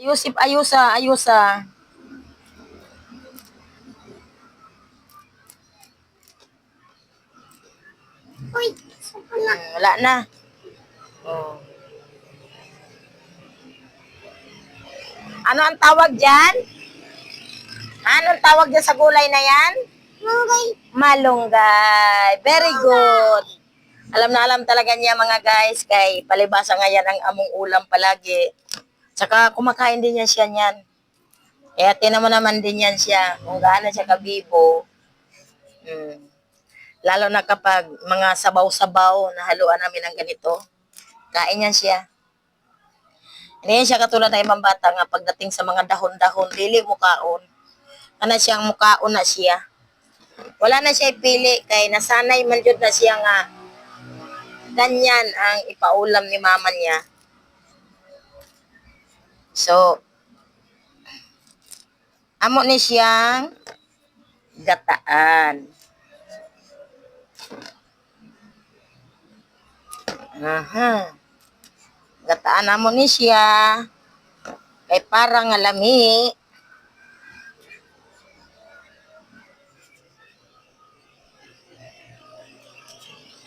Ayusip, ayusa, ayusa. Uy, sapa na. Wala na. Oh. Ano ang tawag dyan? Anong tawag dyan sa gulay na yan? Malunggay. Malunggay. Very good. Alam na alam talaga niya mga guys, kay palibasa nga yan ang among ulam palagi. Tsaka kumakain din yan siya niyan. Kaya tinamo naman din yan siya kung gaano siya kabibo. Lalo na kapag mga sabaw-sabaw na haluan namin ng ganito, kain yan siya. Hindi yan siya katulad ng ibang bata nga pagdating sa mga dahon-dahon, dili mukaon. Ano siyang mukaon na siya. Wala na siya ipili kay nasanay man jud na siya nga ganyan ang ipaulam ni mama niya. So, amo ni siyang gataan. Aha. Gataan amo ni siya. Kay parang nga lami.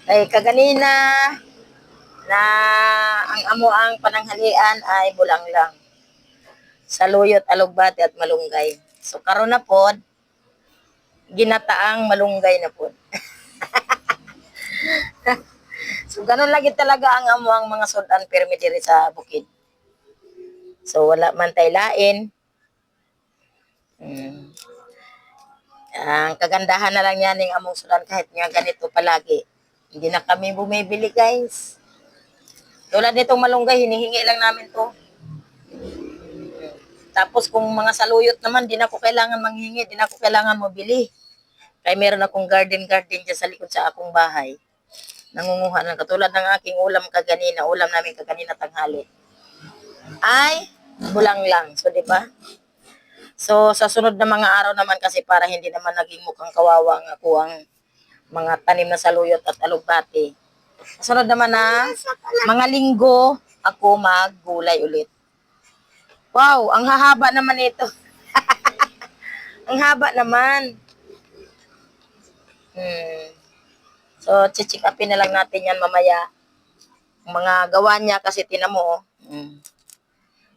Ay kaganina na ang amo ang pananghalian ay bulang lang. Saluyot, alugbati at malunggay. So karon na pod ginataang malunggay na pod. So ganun lagi talaga ang amo ang mga sudan permi diri sa bukid. So wala man tay lain. Ang kagandahan na lang yan ng among sudan kahit nga ganito palagi. Hindi na kami bumibili, guys. Tulad nitong malunggay, hinihingi lang namin to. Tapos kung mga saluyot naman, di na ako kailangan manghingi, di na ako kailangan mabili. Kaya meron akong garden dyan sa likod sa akong bahay. Nangunguha ng katulad ng aking ulam namin kaganina tanghali. Ay, bulang lang. So, di ba? So, sa sunod na mga araw naman kasi para hindi naman naging mukhang kawawa ang ako ang mga tanim na saluyot at alugbati. Sunod naman na mga linggo, ako maggulay ulit. Wow, ang hahaba naman ito. Ang haba naman. So, check upin na lang natin yan mamaya. Ang mga gawa niya kasi tinamo.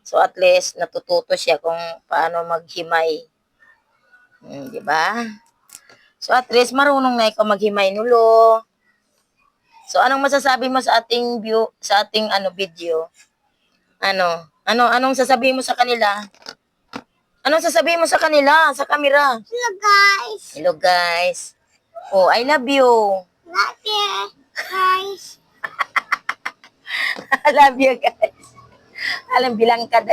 So, at least natututo siya kung paano maghimay. Di ba? So, at least marunong na ikaw maghimay nulo. So, anong masasabi mo sa ating video? Anong sasabihin mo sa kanila? Anong sasabihin mo sa kanila, sa camera? Hello, guys. Hello, guys. Oh, I love you. Love you, guys. I love you, guys. Alam, bilang ka.